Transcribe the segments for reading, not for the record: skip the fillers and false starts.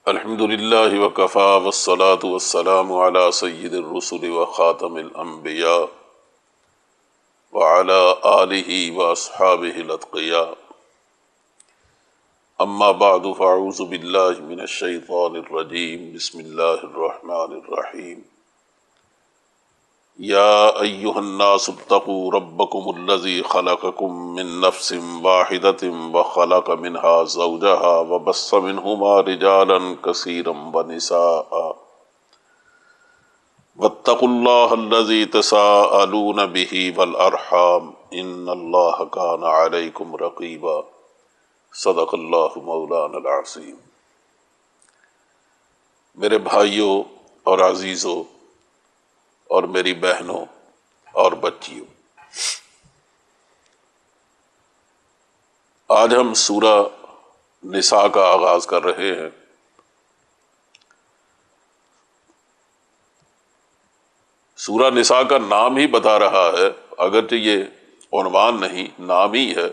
الحمد للہ وکفا والصلاة والسلام علی سید الرسل وخاتم الانبیاء وعلی آلہ واصحابہ الاتقیاء اما بعد فاعوذ باللہ من الشیطان الرجیم بسم اللہ الرحمن الرحیم یا ایہا الناس اتقوا ربکم الذی خلقکم من نفس واحدۃ وخلق منها زوجها وبث منہما رجالا کثیرا ونساء واتقوا اللہ الذی تساءلون بہ والارحام ان اللہ کان علیکم رقیبا صدق اللہ مولانا العظیم۔ میرے بھائیوں اور عزیزوں اور میری بہنوں اور بچیوں، آج ہم سورہ نساء کا آغاز کر رہے ہیں۔ سورہ نساء کا نام ہی بتا رہا ہے، اگرچہ یہ عنوان نہیں، نام ہی ہے،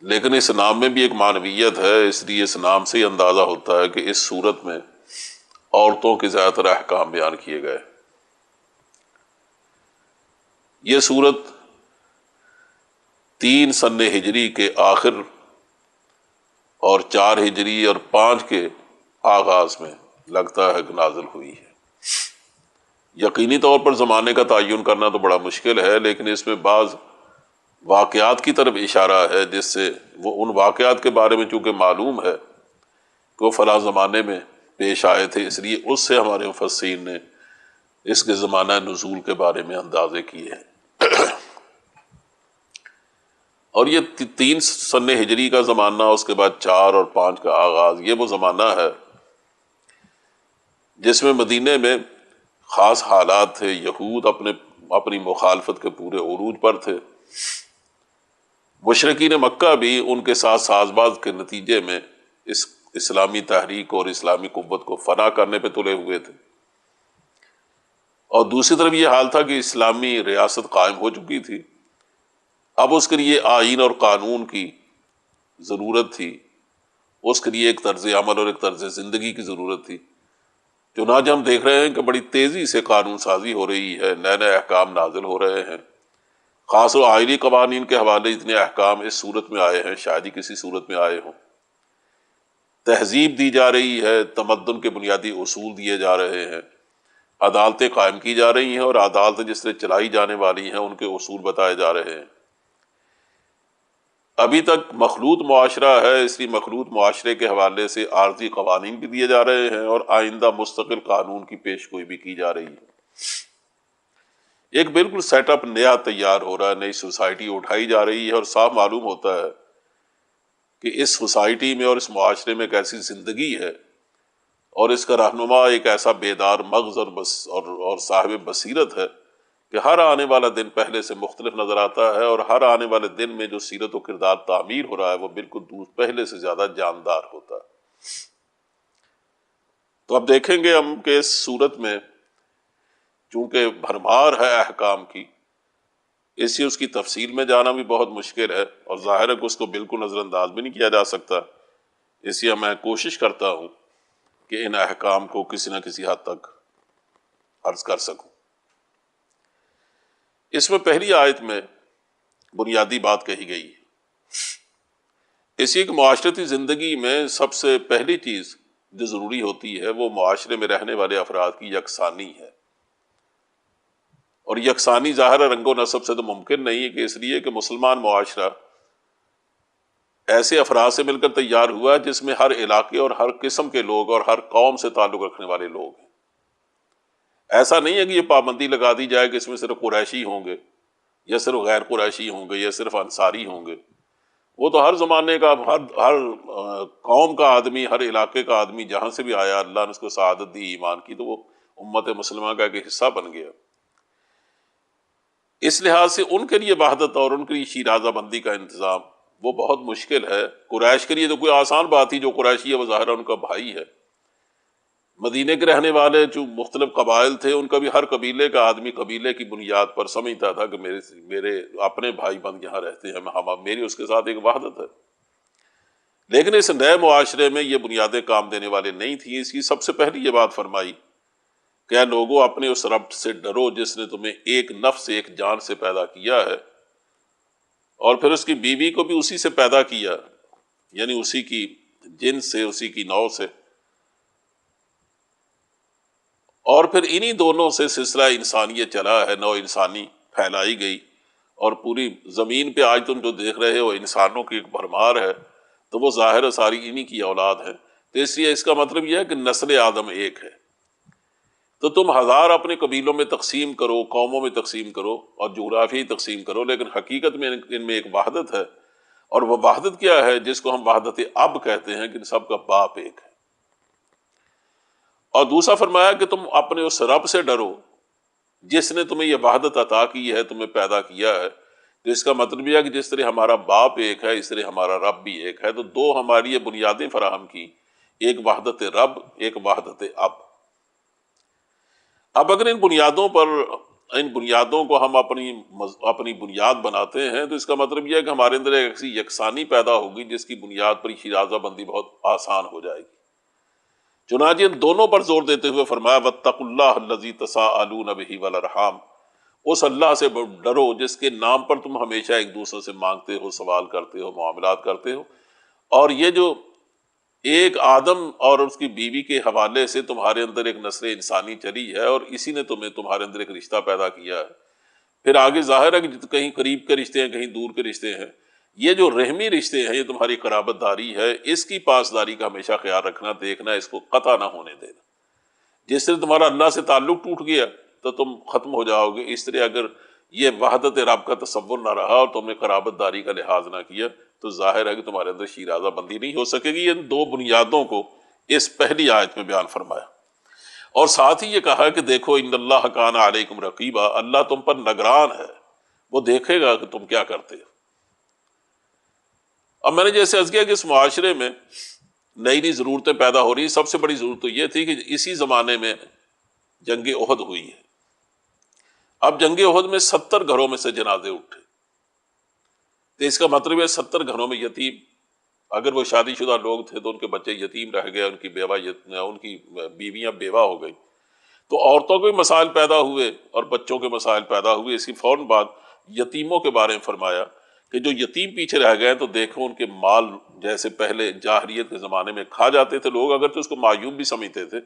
لیکن اس نام میں بھی ایک معنویت ہے، اس لیے اس نام سے ہی اندازہ ہوتا ہے کہ اس سورت میں عورتوں کے زیادہ تر احکام بیان کیے گئے۔ یہ سورت 3 سن ہجری کے آخر اور 4 ہجری اور 5 کے آغاز میں لگتا ہے کہ نازل ہوئی ہے۔ یقینی طور پر زمانے کا تعین کرنا تو بڑا مشکل ہے، لیکن اس میں بعض واقعات کی طرف اشارہ ہے، جس سے وہ ان واقعات کے بارے میں چونکہ معلوم ہے کہ وہ فلاں زمانے میں پیش آئے تھے، اس لیے اس سے ہمارے مفسرین نے اس کے زمانہ نزول کے بارے میں اندازے کیے ہیں۔ اور یہ 3 سن ہجری کا زمانہ، اس کے بعد 4 اور 5 کا آغاز، یہ وہ زمانہ ہے جس میں مدینے میں خاص حالات تھے۔ یہود اپنی مخالفت کے پورے عروج پر تھے، مشرکین مکہ بھی ان کے ساتھ ساز باز کے نتیجے میں اس اسلامی تحریک اور اسلامی قوت کو فنا کرنے پہ تلے ہوئے تھے، اور دوسری طرف یہ حال تھا کہ اسلامی ریاست قائم ہو چکی تھی، اب اس کے لیے آئین اور قانون کی ضرورت تھی، اس کے لیے ایک طرز عمل اور ایک طرز زندگی کی ضرورت تھی۔ چنانچہ ہم دیکھ رہے ہیں کہ بڑی تیزی سے قانون سازی ہو رہی ہے، نئے نئے احکام نازل ہو رہے ہیں، خاص و آئینی قوانین کے حوالے اتنے احکام اس صورت میں آئے ہیں، شاید ہی کسی صورت میں آئے ہوں۔ تہذیب دی جا رہی ہے، تمدن کے بنیادی اصول دیے جا رہے ہیں، عدالتیں قائم کی جا رہی ہیں، اور عدالتیں جس طرح چلائی جانے والی ہیں ان کے اصول بتائے جا رہے ہیں۔ ابھی تک مخلوط معاشرہ ہے، اس لیے مخلوط معاشرے کے حوالے سے عارضی قوانین بھی دیے جا رہے ہیں، اور آئندہ مستقل قانون کی پیش گوئی بھی کی جا رہی ہے۔ ایک بالکل سیٹ اپ نیا تیار ہو رہا ہے، نئی سوسائٹی اٹھائی جا رہی ہے، اور صاف معلوم ہوتا ہے کہ اس سوسائٹی میں اور اس معاشرے میں ایک ایسی زندگی ہے، اور اس کا رہنما ایک ایسا بیدار مغز اور صاحب بصیرت ہے کہ ہر آنے والا دن پہلے سے مختلف نظر آتا ہے، اور ہر آنے والے دن میں جو سیرت و کردار تعمیر ہو رہا ہے وہ بالکل پہلے سے زیادہ جاندار ہوتا ہے۔ تو اب دیکھیں گے ہم کہ اس صورت میں چونکہ بھرمار ہے احکام کی، اس لیے اس کی تفصیل میں جانا بھی بہت مشکل ہے، اور ظاہر ہے کہ اس کو بالکل نظر انداز بھی نہیں کیا جا سکتا، اس لیے میں کوشش کرتا ہوں کہ ان احکام کو کسی نہ کسی حد تک عرض کر سکوں۔ اس میں پہلی آیت میں بنیادی بات کہی گئی ہے، اس لیے کہ معاشرتی زندگی میں سب سے پہلی چیز جو ضروری ہوتی ہے وہ معاشرے میں رہنے والے افراد کی یکسانی ہے، اور یکسانی ظاہر رنگ و نسب سے تو ممکن نہیں ہے، کہ اس لیے کہ مسلمان معاشرہ ایسے افراد سے مل کر تیار ہوا ہے جس میں ہر علاقے اور ہر قسم کے لوگ اور ہر قوم سے تعلق رکھنے والے لوگ ہیں۔ ایسا نہیں ہے کہ یہ پابندی لگا دی جائے کہ اس میں صرف قریشی ہوں گے، یا صرف غیر قریشی ہوں گے، یا صرف انصاری ہوں گے۔ وہ تو ہر زمانے کا، ہر قوم کا آدمی، ہر علاقے کا آدمی جہاں سے بھی آیا، اللہ نے اس کو سعادت دی ایمان کی، تو وہ امت مسلمہ کا ایک حصہ بن گیا۔ اس لحاظ سے ان کے لیے وحدت اور ان کے لیے شیرازہ بندی کا انتظام وہ بہت مشکل ہے۔ قریش کے لیے تو کوئی آسان بات ہی، جو قریشی ہے وہ ظاہر ان کا بھائی ہے۔ مدینے کے رہنے والے جو مختلف قبائل تھے، ان کا بھی ہر قبیلے کا آدمی قبیلے کی بنیاد پر سمجھتا تھا کہ میرے اپنے بھائی بند یہاں رہتے ہیں، میری اس کے ساتھ ایک وحدت ہے۔ لیکن اس نئے معاشرے میں یہ بنیادیں کام دینے والے نہیں تھیں. اس کی سب سے پہلی یہ بات فرمائی کہ اے لوگوں اپنے اس رب سے ڈرو جس نے تمہیں ایک نفس ایک جان سے پیدا کیا ہے اور پھر اس کی بیوی کو بھی اسی سے پیدا کیا، یعنی اسی کی جنس سے، اسی کی نوع سے، اور پھر انہی دونوں سے سلسلہ انسانیت چلا ہے، نوع انسانی پھیلائی گئی، اور پوری زمین پہ آج تم جو دیکھ رہے ہو انسانوں کی ایک بھرمار ہے، تو وہ ظاہر ہے ساری انہی کی اولاد ہے. تو اس لیے اس کا مطلب یہ ہے کہ نسل آدم ایک ہے. تو تم ہزار اپنے قبیلوں میں تقسیم کرو، قوموں میں تقسیم کرو اور جغرافیائی تقسیم کرو، لیکن حقیقت میں ان میں ایک وحدت ہے، اور وہ وحدت کیا ہے جس کو ہم وحدت اب کہتے ہیں کہ ان سب کا باپ ایک ہے. اور دوسرا فرمایا کہ تم اپنے اس رب سے ڈرو جس نے تمہیں یہ وحدت عطا کی ہے، تمہیں پیدا کیا ہے. تو اس کا مطلب یہ ہے کہ جس طرح ہمارا باپ ایک ہے اس طرح ہمارا رب بھی ایک ہے. تو دو ہماری یہ بنیادیں فراہم کی، ایک وحدت رب، ایک وحدت اب. اب اگر ان بنیادوں کو ہم اپنی بنیاد بناتے ہیں تو اس کا مطلب یہ ہے کہ ہمارے اندر ایک ایسی یکسانی پیدا ہوگی جس کی بنیاد پر شیرازہ بندی بہت آسان ہو جائے گی. چنانچہ ان دونوں پر زور دیتے ہوئے فرمایا واتقوا اللہ الذی تساءلون بہ والارحام، اس اللہ سے ڈرو جس کے نام پر تم ہمیشہ ایک دوسرے سے مانگتے ہو، سوال کرتے ہو، معاملات کرتے ہو. اور یہ جو ایک آدم اور اس کی بیوی کے حوالے سے تمہارے اندر ایک نسل انسانی چلی ہے اور اسی نے تمہارے اندر ایک رشتہ پیدا کیا ہے. پھر آگے ظاہر ہے کہ کہیں قریب کے رشتے ہیں، کہیں دور کے رشتے ہیں. یہ جو رحمی رشتے ہیں، یہ تمہاری قرابت داری ہے، اس کی پاسداری کا ہمیشہ خیال رکھنا، دیکھنا، اس کو قطع نہ ہونے دینا. جس سے تمہارا اللہ سے تعلق ٹوٹ گیا تو تم ختم ہو جاؤ گے. اس طرح اگر یہ وحدت رب کا تصور نہ رہا اور تم نے قرابت داری کا لحاظ نہ کیا تو ظاہر ہے کہ تمہارے اندر شیرازہ بندی نہیں ہو سکے گی. ان دو بنیادوں کو اس پہلی آیت میں بیان فرمایا، اور ساتھ ہی یہ کہا کہ دیکھو ان اللہ کان علیکم رقیبا، اللہ تم پر نگران ہے، وہ دیکھے گا کہ تم کیا کرتے ہو. اب میں نے جیسے عرض کیا کہ اس معاشرے میں نئی نئی ضرورتیں پیدا ہو رہی. سب سے بڑی ضرورت تو یہ تھی کہ اسی زمانے میں جنگ احد ہوئی ہے. اب جنگ احد میں 70 گھروں میں سے جنازے اٹھے. تو اس کا مطلب ہے 70 گھروں میں یتیم، اگر وہ شادی شدہ لوگ تھے تو ان کے بچے یتیم رہ گئے، ان کی بیویاں بیوہ ہو گئی. تو عورتوں کے مسائل پیدا ہوئے اور بچوں کے مسائل پیدا ہوئے. اس کی فوراً بعد یتیموں کے بارے میں فرمایا کہ جو یتیم پیچھے رہ گئے تو دیکھو ان کے مال جیسے پہلے جاہلیت کے زمانے میں کھا جاتے تھے لوگ، اگر تو اس کو معیوب بھی سمجھتے تھے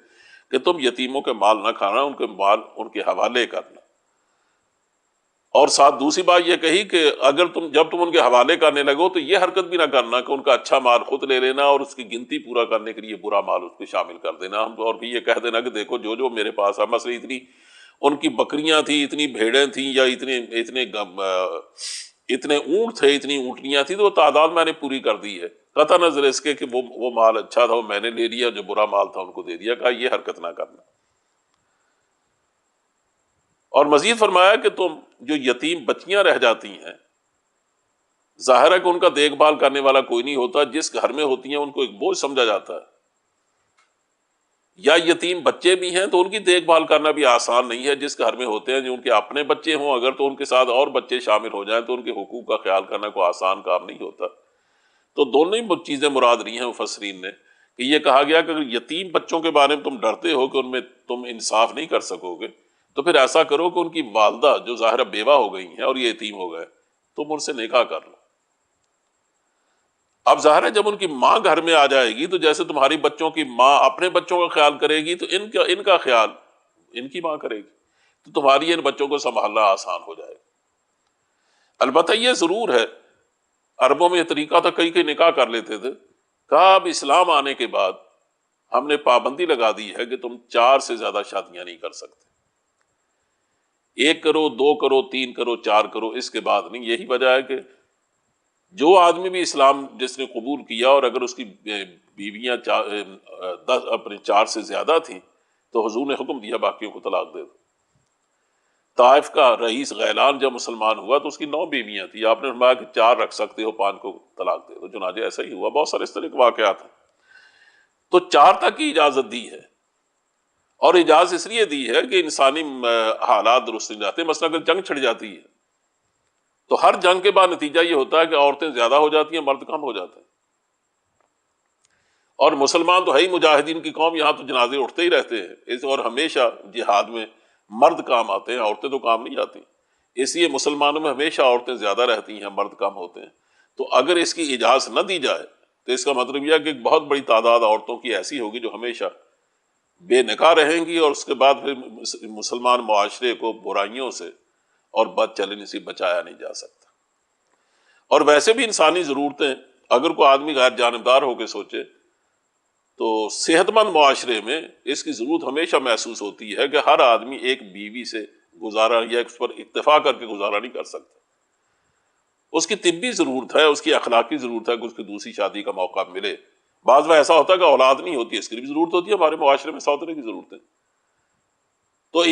کہ تم یتیموں کے مال نہ کھانا، ان کے مال ان کے حوالے کرنا. اور ساتھ دوسری بات یہ کہی کہ جب تم ان کے حوالے کرنے لگو تو یہ حرکت بھی نہ کرنا کہ ان کا اچھا مال خود لے لینا اور اس کی گنتی پورا کرنے کے لیے برا مال اس کو شامل کر دینا. اور بھی یہ کہہ دینا کہ دیکھو جو میرے پاس ہے، مثلا اتنی ان کی بکریاں تھیں، اتنی بھیڑیں تھیں، یا اتنے اونٹ تھے، اتنی اونٹنیاں تھیں، تو وہ تعداد میں نے پوری کر دی ہے، قطع نظر اس کے کہ وہ مال اچھا تھا وہ میں نے لے لیا، جو برا مال تھا ان کو دے دیا. کہا یہ حرکت نہ کرنا. اور مزید فرمایا کہ تم جو یتیم بچیاں رہ جاتی ہیں، ظاہر ہے کہ ان کا دیکھ بھال کرنے والا کوئی نہیں ہوتا، جس گھر میں ہوتی ہیں ان کو ایک بوجھ سمجھا جاتا ہے. یا یتیم بچے بھی ہیں تو ان کی دیکھ بھال کرنا بھی آسان نہیں ہے. جس گھر میں ہوتے ہیں جو ان کے اپنے بچے ہوں، اگر تو ان کے ساتھ اور بچے شامل ہو جائیں تو ان کے حقوق کا خیال کرنا کوئی آسان کام نہیں ہوتا. تو دونوں ہی چیزیں مراد رہی ہیں مفسرین نے کہ یہ کہا گیا کہ اگر یتیم بچوں کے بارے میں تم ڈرتے ہو کہ ان میں تم انصاف نہیں کر سکو گے تو پھر ایسا کرو کہ ان کی والدہ جو ظاہر بیوہ ہو گئی ہیں اور یہ یتیم ہو گئے، تم ان سے نکاح کر لو. اب ظاہر ہے جب ان کی ماں گھر میں آ جائے گی تو جیسے تمہاری بچوں کی ماں اپنے بچوں کا خیال کرے گی تو ان کا خیال ان کی ماں کرے گی، تو تمہاری ان بچوں کو سنبھالنا آسان ہو جائے گا. البتہ یہ ضرور ہے عربوں میں یہ طریقہ تھا، کئی نکاح کر لیتے تھے. کہا اب اسلام آنے کے بعد ہم نے پابندی لگا دی ہے کہ تم 4 سے زیادہ شادیاں نہیں کر سکتے. 1 کرو، 2 کرو، 3 کرو، 4 کرو، اس کے بعد نہیں. یہی وجہ ہے کہ جو آدمی بھی اسلام جس نے قبول کیا اور اگر اس کی بیویاں 4 سے زیادہ تھیں تو حضور نے حکم دیا باقیوں کو طلاق دے دو. طائف کا رئیس غیلان جب مسلمان ہوا تو اس کی 9 بیویاں تھیں. آپ نے فرمایا کہ 4 رکھ سکتے ہو، 5 کو طلاق دے دو. چنانچہ ایسا ہی ہوا. بہت سارے اس طرح کے واقعات ہیں. تو 4 تک کی اجازت دی ہے، اور اجازت اس لیے دی ہے کہ انسانی حالات درست نہیں جاتے. مثلا اگر جنگ چھڑ جاتی ہے تو ہر جنگ کے بعد نتیجہ یہ ہوتا ہے کہ عورتیں زیادہ ہو جاتی ہیں، مرد کم ہو جاتے ہیں. اور مسلمان تو ہے ہی مجاہدین کی قوم، یہاں تو جنازے اٹھتے ہی رہتے ہیں اور ہمیشہ جہاد میں مرد کام آتے ہیں، عورتیں تو کام نہیں آتی، اس لیے مسلمانوں میں ہمیشہ عورتیں زیادہ رہتی ہیں، مرد کم ہوتے ہیں۔ تو اگر اس کی اجازت نہ دی جائے تو اس کا مطلب یہ ہے کہ ایک بہت بڑی تعداد عورتوں کی ایسی ہوگی جو ہمیشہ بے نکاح رہیں گی، اور اس کے بعد پھر مسلمان معاشرے کو برائیوں سے اور بد چلنے سے بچایا نہیں جا سکتا۔ اور ویسے بھی انسانی ضرورتیں اگر کوئی آدمی غیر جانبدار ہو کے سوچے تو صحت مند معاشرے میں اس کی ضرورت ہمیشہ محسوس ہوتی ہے کہ ہر آدمی ایک بیوی سے گزارا یا اس پر اکتفا کر کے گزارا نہیں کر سکتا، اس کی طبی ضرورت ہے، اس کی اخلاقی ضرورت ہے کہ اس کی دوسری شادی کا موقع ملے۔ بعض میں ایسا ہوتا ہے کہ اولاد نہیں ہوتی، اس کی بھی ضرورت ہوتی ہے، ہمارے معاشرے میں سوتنے کی ضرورت ہے۔ تو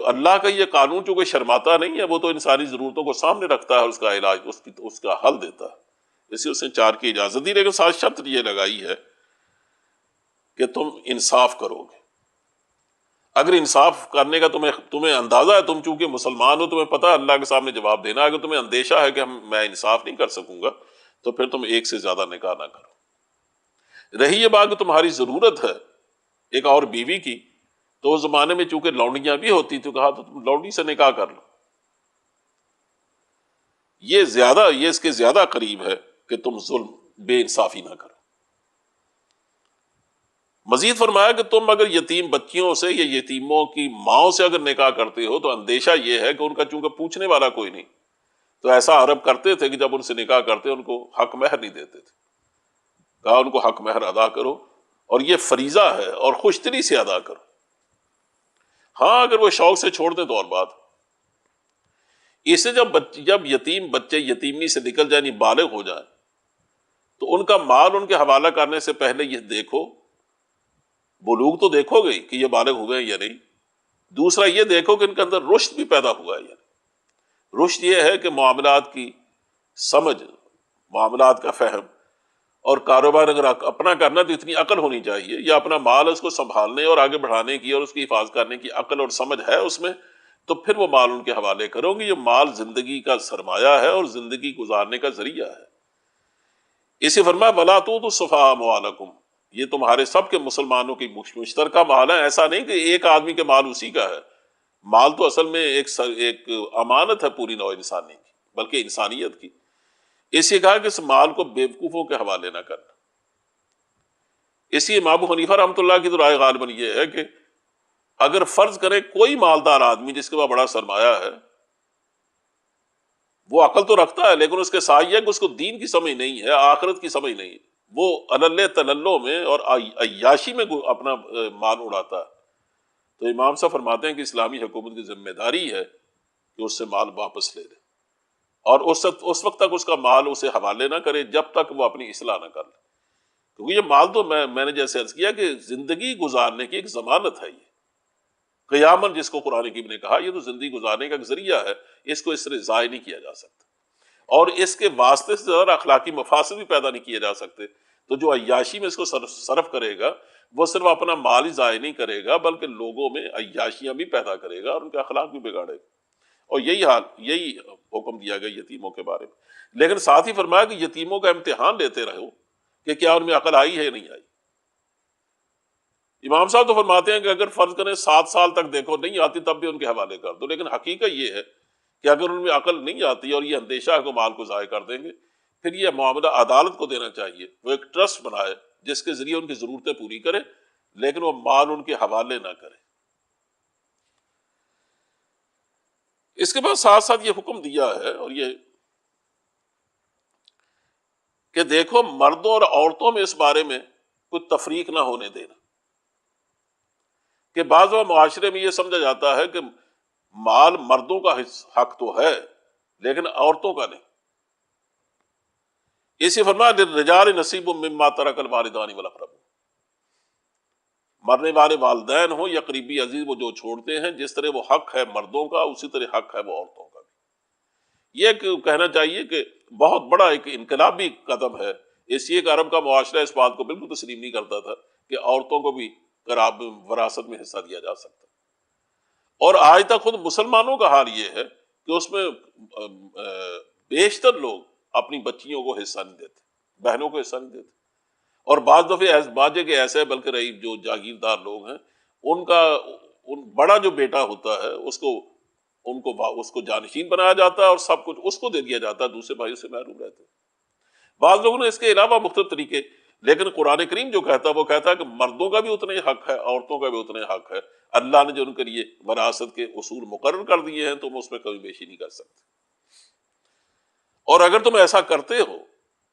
اللہ کا یہ قانون چونکہ شرماتا نہیں ہے، وہ تو انسانی ضرورتوں کو سامنے رکھتا ہے، اس کا علاج، اس کا حل دیتا ہے، اس لیے اس نے 4 کی اجازت دی، لیکن ساتھ شرط یہ لگائی ہے کہ تم انصاف کرو گے۔ اگر انصاف کرنے کا تمہیں اندازہ ہے، تم چونکہ مسلمان ہو، تمہیں پتہ ہے اللہ کے سامنے جواب دینا، اگر تمہیں اندیشہ ہے کہ میں انصاف نہیں کر سکوں گا تو پھر تم ایک سے زیادہ نکاح نہ کرو۔ رہی یہ بات کہ تمہاری ضرورت ہے ایک اور بیوی کی، تو اس زمانے میں چونکہ لونڈیاں بھی ہوتی تو کہا تو تم لونڈی سے نکاح کر لو۔ یہ اس کے زیادہ قریب ہے کہ تم ظلم بے انصافی نہ کرو۔ مزید فرمایا کہ تم اگر یتیم بچیوں سے یا یتیموں کی ماؤں سے اگر نکاح کرتے ہو تو اندیشہ یہ ہے کہ ان کا چونکہ پوچھنے والا کوئی نہیں، تو ایسا عرب کرتے تھے کہ جب ان سے نکاح کرتے ان کو حق مہر نہیں دیتے تھے، کہا ان کو حق مہر ادا کرو، اور یہ فریضہ ہے اور خوش دلی سے ادا کرو۔ ہاں اگر وہ شوق سے چھوڑ دیں تو اور بات۔ اس سے جب یتیم بچے یتیمی سے نکل جائیں، یعنی بالغ ہو جائیں، تو ان کا مال ان کے حوالہ کرنے سے پہلے یہ دیکھو، بلوغ تو دیکھو گے کہ یہ بالغ ہو گئے یا نہیں، دوسرا یہ دیکھو کہ ان کے اندر رشد بھی پیدا ہوا ہے یا نہیں۔ رشد یہ ہے کہ معاملات کی سمجھ، معاملات کا فہم، اور کاروبار اگر اپنا کرنا تو اتنی عقل ہونی چاہیے، یا اپنا مال اس کو سنبھالنے اور آگے بڑھانے کی اور اس کی حفاظت کرنے کی عقل اور سمجھ ہے اس میں، تو پھر وہ مال ان کے حوالے کرو گے۔ یہ مال زندگی کا سرمایہ ہے اور زندگی گزارنے کا ذریعہ ہے۔ اسی فرمایا وَلَا تُؤْتُوا السُّفَهَاءَ أَمْوَالَكُمْ، یہ تمہارے سب کے مسلمانوں کی مشترکہ مال ہے، ایسا نہیں کہ ایک آدمی کے مال اسی کا ہے۔ مال تو اصل میں ایک امانت ہے پوری نوع انسانی کی، بلکہ انسانیت کی۔ اس لیے کہا کہ اس مال کو بیوقوفوں کے حوالے نہ کرنا۔ اسی امام ابو حنیفہ رحمۃ اللہ کی تو رائے غالباً یہ ہے کہ اگر فرض کرے کوئی مالدار آدمی جس کے پاس بڑا سرمایہ ہے، وہ عقل تو رکھتا ہے لیکن اس کے ساتھ یہ کہ اس کو دین کی سمجھ نہیں ہے، آخرت کی سمجھ نہیں ہے، وہ الل تللو میں اور عیاشی میں اپنا مال اڑاتا ہے، تو امام صاحب فرماتے ہیں کہ اسلامی حکومت کی ذمہ داری ہے کہ اس سے مال واپس لے لے، اور اس وقت تک اس کا مال اسے حوالے نہ کرے جب تک وہ اپنی اصلاح نہ کر لے، کیونکہ یہ مال تو میں نے جیسے عرض کیا کہ زندگی گزارنے کی ایک ضمانت ہے، یہ قیامت جس کو قرآن حکیم نے کہا یہ تو زندگی گزارنے کا ایک ذریعہ ہے، اس کو اس طرح ضائع نہیں کیا جا سکتا، اور اس کے واسطے سے زیادہ اخلاقی مفاسد بھی پیدا نہیں کیے جا سکتے۔ تو جو عیاشی میں اس کو صرف کرے گا وہ صرف اپنا مال ہی ضائع نہیں کرے گا بلکہ لوگوں میں عیاشیاں بھی پیدا کرے گا اور ان کے اخلاق بھی بگاڑے گا، اور یہی حکم دیا گیا یتیموں کے بارے میں۔ لیکن ساتھ ہی فرمایا کہ یتیموں کا امتحان لیتے رہو کہ کیا ان میں عقل آئی ہے یا نہیں آئی۔ امام صاحب تو فرماتے ہیں کہ اگر فرض کریں 7 سال تک دیکھو نہیں آتی تب بھی ان کے حوالے کر دو، لیکن حقیقت یہ ہے کہ اگر ان میں عقل نہیں آتی اور یہ اندیشہ ہے کہ مال کو ضائع کر دیں گے، پھر یہ معاملہ عدالت کو دینا چاہیے، وہ ایک ٹرسٹ بنائے جس کے ذریعے ان کی ضرورتیں پوری کرے لیکن وہ مال ان کے حوالے نہ کرے۔ اس کے بعد ساتھ ساتھ یہ حکم دیا ہے اور یہ کہ دیکھو مردوں اور عورتوں میں اس بارے میں کوئی تفریق نہ ہونے دینا، کہ بعض معاشرے میں یہ سمجھا جاتا ہے کہ مال مردوں کا حق تو ہے لیکن عورتوں کا نہیں۔ اسی فرمایا للرجال نصیب مما ترک الوالدان والاقربون، مرنے والے والدین ہوں یا قریبی عزیز وہ جو چھوڑتے ہیں، جس طرح وہ حق ہے مردوں کا اسی طرح حق ہے وہ عورتوں کا بھی۔ یہ کہنا چاہیے کہ بہت بڑا ایک انقلابی قدم ہے، اس لیے کہ عرب کا معاشرہ اس بات کو بالکل تسلیم نہیں کرتا تھا کہ عورتوں کو بھی وراثت میں حصہ دیا جا سکتا، اور آج تک خود مسلمانوں کا حال یہ ہے کہ اس میں بیشتر لوگ اپنی بچیوں کو حصہ نہیں دیتے، بہنوں کو حصہ نہیں دیتے، اور بعض دفعے باجے کے ایسے بلکہ رہی جو جاگیردار لوگ ہیں ان کا بڑا جو بیٹا ہوتا ہے اس کو جانشین بنایا جاتا ہے اور سب کچھ اس کو دے دیا جاتا ہے، دوسرے بھائیوں سے محروم رہتے ہیں۔ بعض لوگوں نے اس کے علاوہ مختلف طریقے، لیکن قرآن کریم جو کہتا ہے وہ کہتا ہے کہ مردوں کا بھی اتنا ہی حق ہے، عورتوں کا بھی اتنا ہی حق ہے۔ اللہ نے جو ان کے لیے وراثت کے اصول مقرر کر دیے ہیں تم اس میں کمی بیشی نہیں کر سکتے، اور اگر تم ایسا کرتے ہو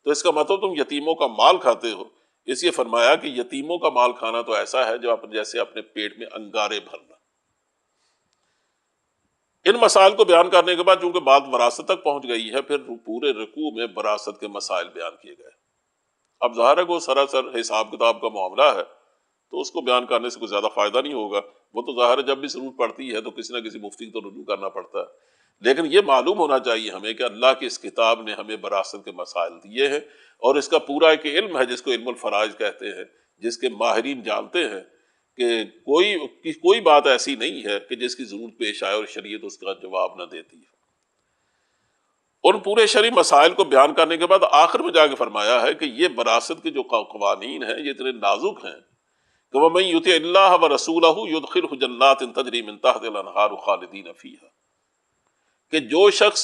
تو اس کا مطلب تم یتیموں کا مال کھاتے ہو۔ اس لیے فرمایا کہ یتیموں کا مال کھانا تو ایسا ہے جو جیسے اپنے پیٹ میں انگارے بھرنا۔ ان مسائل کو بیان کرنے کے بعد چونکہ بات وراثت تک پہنچ گئی ہے، پھر پورے رکوع میں وراثت کے مسائل بیان کیے گئے۔ اب ظاہر ہے کہ وہ سراسر حساب کتاب کا معاملہ ہے تو اس کو بیان کرنے سے کوئی زیادہ فائدہ نہیں ہوگا، وہ تو ظاہر ہے جب بھی ضرورت پڑتی ہے تو کسی نہ کسی مفتی کو رجوع کرنا پڑتا ہے۔ لیکن یہ معلوم ہونا چاہیے ہمیں کہ اللہ کی اس کتاب نے ہمیں وراثت کے مسائل دیے ہیں، اور اس کا پورا ایک علم ہے جس کو علم الفرائض کہتے ہیں، جس کے ماہرین جانتے ہیں کہ کوئی بات ایسی نہیں ہے کہ جس کی ضرورت پیش آئے اور شریعت اس کا جواب نہ دیتی ہے۔ ان پورے شرعی مسائل کو بیان کرنے کے بعد آخر میں جا کے فرمایا ہے کہ یہ وراثت کے جو قوانین ہیں یہ اتنے نازک ہیں کہ وَمَن يُطِعِ اللَّهَ وَرَسُولَهُ يُدْخِلْهُ جَنَّاتٍ تَجْرِی مِن تَحْتِهَا الْأَنْہَارُ خَالِدِینَ فِیہَا، کہ جو شخص،